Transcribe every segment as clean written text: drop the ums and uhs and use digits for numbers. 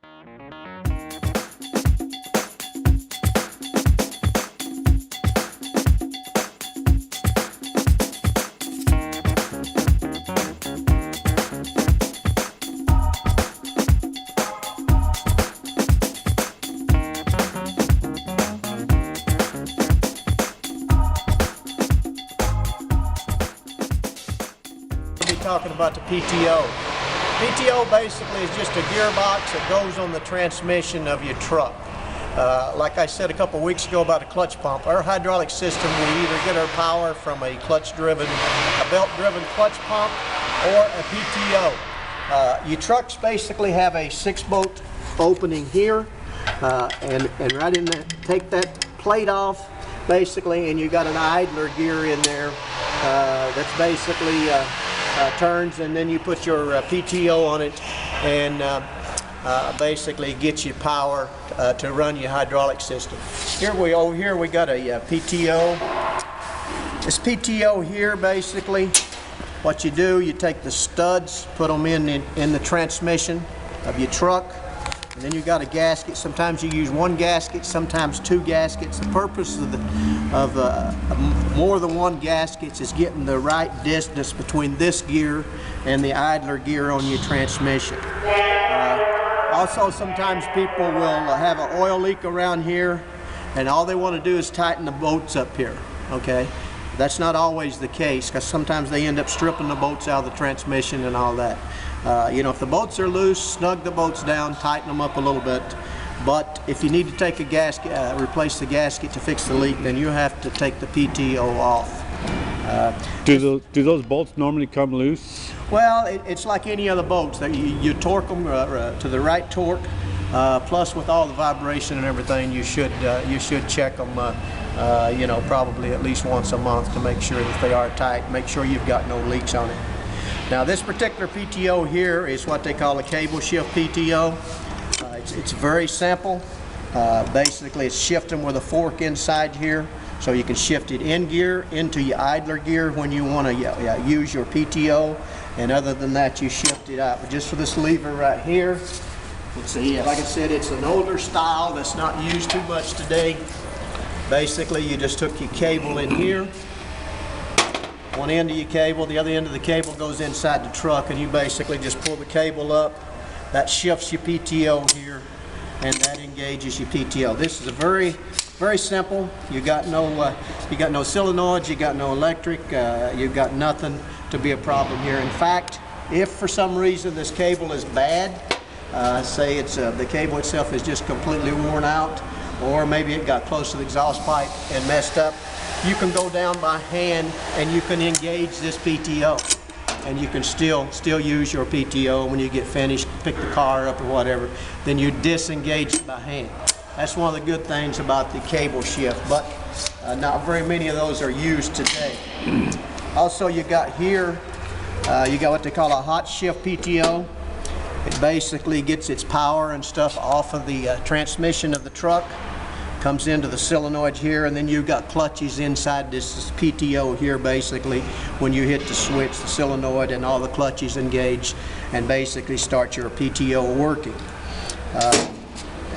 Talking about the PTO. PTO basically is just a gearbox that goes on the transmission of your truck. Like I said a couple weeks ago about a clutch pump, our hydraulic system, we either get our power from a belt-driven clutch pump or a PTO. Your trucks basically have a 6-bolt opening here, and right in there, take that plate off basically, and you got an idler gear in there that's basically turns, and then you put your PTO on it, and basically gets you power to run your hydraulic system. Over here we got a PTO. This PTO here, basically what you do, you take the studs, put them in the transmission of your truck, and then you got a gasket. Sometimes you use one gasket, sometimes 2 gaskets. The purpose of more than one gasket is getting the right distance between this gear and the idler gear on your transmission. Also, sometimes people will have an oil leak around here, and all they want to do is tighten the bolts up here. Okay, that's not always the case, because sometimes they end up stripping the bolts out of the transmission and all that. You know, if the bolts are loose, snug the bolts down, tighten them up a little bit. But if you need to take a gasket, replace the gasket to fix the leak, then you have to take the PTO off. Do those bolts normally come loose? Well, it's like any other bolts. You torque them to the right torque. Plus, with all the vibration and everything, you should check them. You know, probably at least once a month to make sure that they are tight. Make sure you've got no leaks on it. Now, this particular PTO here is what they call a cable shift PTO. It's very simple. Basically, it's shifting with a fork inside here, so you can shift it in gear into your idler gear when you want to use your PTO, and other than that, you shift it out. But just for this lever right here, let's see. Like I said, it's an older style that's not used too much today. Basically, you just took your cable in here. One end of your cable, the other end of the cable goes inside the truck, and you basically just pull the cable up. That shifts your PTO here, and that engages your PTO. This is a very, very simple. You got no solenoids, you got no electric, you got nothing to be a problem here. In fact, if for some reason this cable is bad, say it's the cable itself is just completely worn out, or maybe it got close to the exhaust pipe and messed up, you can go down by hand and you can engage this PTO, and you can still use your PTO when you get finished, pick the car up or whatever, then you disengage it by hand. That's one of the good things about the cable shift, but not very many of those are used today. Also, you got here, you got what they call a hot shift PTO. It basically gets its power and stuff off of the transmission of the truck, comes into the solenoid here, and then you've got clutches inside this PTO here. Basically, when you hit the switch, the solenoid and all the clutches engage and basically start your PTO working.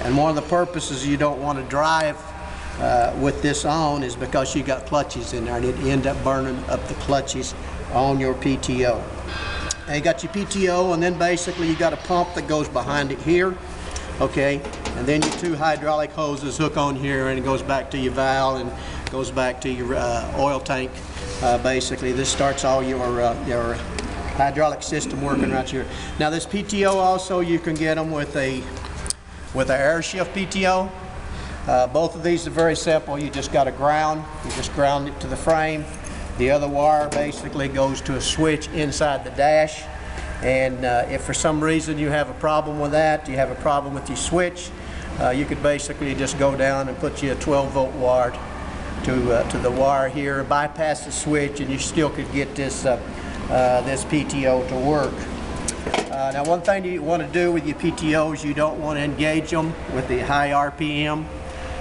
And one of the purposes you don't want to drive with this on is because you got clutches in there, and it end up burning up the clutches on your PTO. And you got your PTO, and then basically you got a pump that goes behind it here. Okay, and then your 2 hydraulic hoses hook on here, and it goes back to your valve and goes back to your oil tank. Basically, this starts all your hydraulic system working right here. Now, this PTO also, you can get them with a air shift PTO. Both of these are very simple. You just got to ground. You just ground it to the frame. The other wire basically goes to a switch inside the dash. And if for some reason you have a problem with that, you have a problem with your switch, you could basically just go down and put you a 12-volt wire to the wire here, bypass the switch, and you still could get this this PTO to work. Now, one thing you want to do with your PTOs, you don't want to engage them with the high RPM.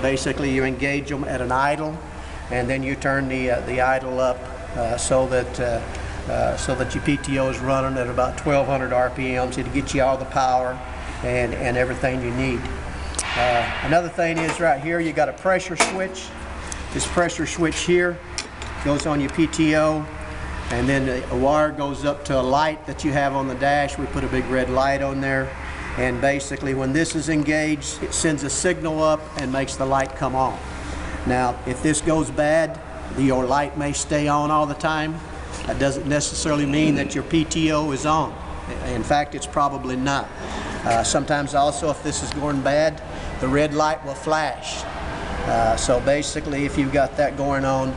Basically, you engage them at an idle, and then you turn the idle up so that your PTO is running at about 1200 RPMs to get you all the power and everything you need. Another thing is right here, you got a pressure switch. This pressure switch here goes on your PTO, and then a wire goes up to a light that you have on the dash. We put a big red light on there, and basically when this is engaged, it sends a signal up and makes the light come on. Now, if this goes bad, your light may stay on all the time. That doesn't necessarily mean that your PTO is on. In fact, it's probably not. Sometimes also, if this is going bad, the red light will flash. So basically, if you've got that going on,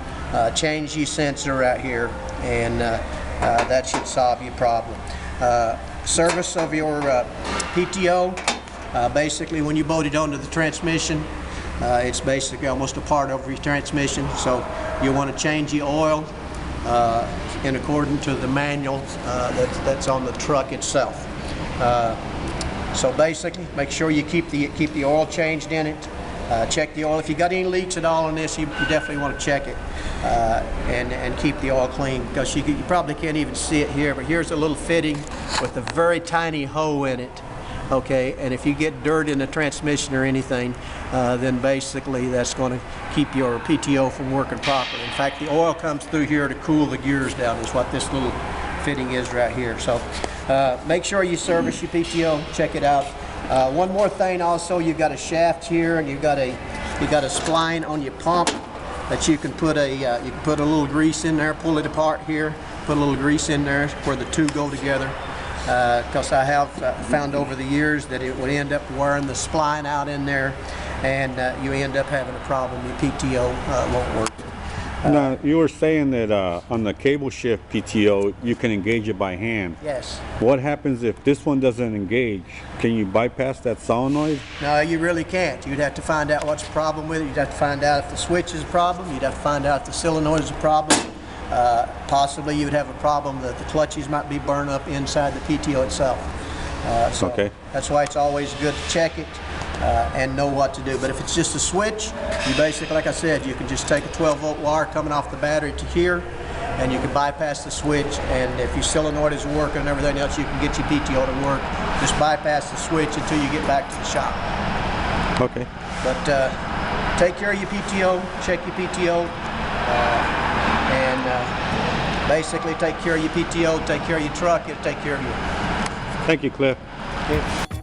change your sensor right here, and that should solve your problem. Service of your PTO, basically when you bolt it onto the transmission, it's basically almost a part of your transmission, so you want to change the oil in accordance to the manual that's on the truck itself. So basically, make sure you keep the oil changed in it. Check the oil. If you got any leaks at all on this, you definitely want to check it and keep the oil clean, because you probably can't even see it here, but here's a little fitting with a very tiny hole in it. Okay, and if you get dirt in the transmission or anything, then basically that's going to keep your PTO from working properly. In fact, the oil comes through here to cool the gears down, is what this little fitting is right here. So make sure you service your PTO, check it out. One more thing also, you've got a shaft here, and you've got a spline on your pump that you can put a little grease in there, pull it apart here, put a little grease in there where the two go together. Because I have found over the years that it would end up wearing the spline out in there, and you end up having a problem. Your PTO won't work. Now, you were saying that on the cable shift PTO, you can engage it by hand. Yes. What happens if this one doesn't engage? Can you bypass that solenoid? No, you really can't. You'd have to find out what's the problem with it. You'd have to find out if the switch is a problem. You'd have to find out if the solenoid is a problem. Possibly you would have a problem that the clutches might be burned up inside the PTO itself. So okay. That's why it's always good to check it and know what to do. But if it's just a switch, you basically, like I said, you can just take a 12-volt wire coming off the battery to here, and you can bypass the switch, and if your solenoid is working and everything else, you can get your PTO to work. Just bypass the switch until you get back to the shop. Okay. But take care of your PTO, check your PTO, and basically take care of your PTO, take care of your truck, it'll take care of you. Thank you, Cliff. Okay.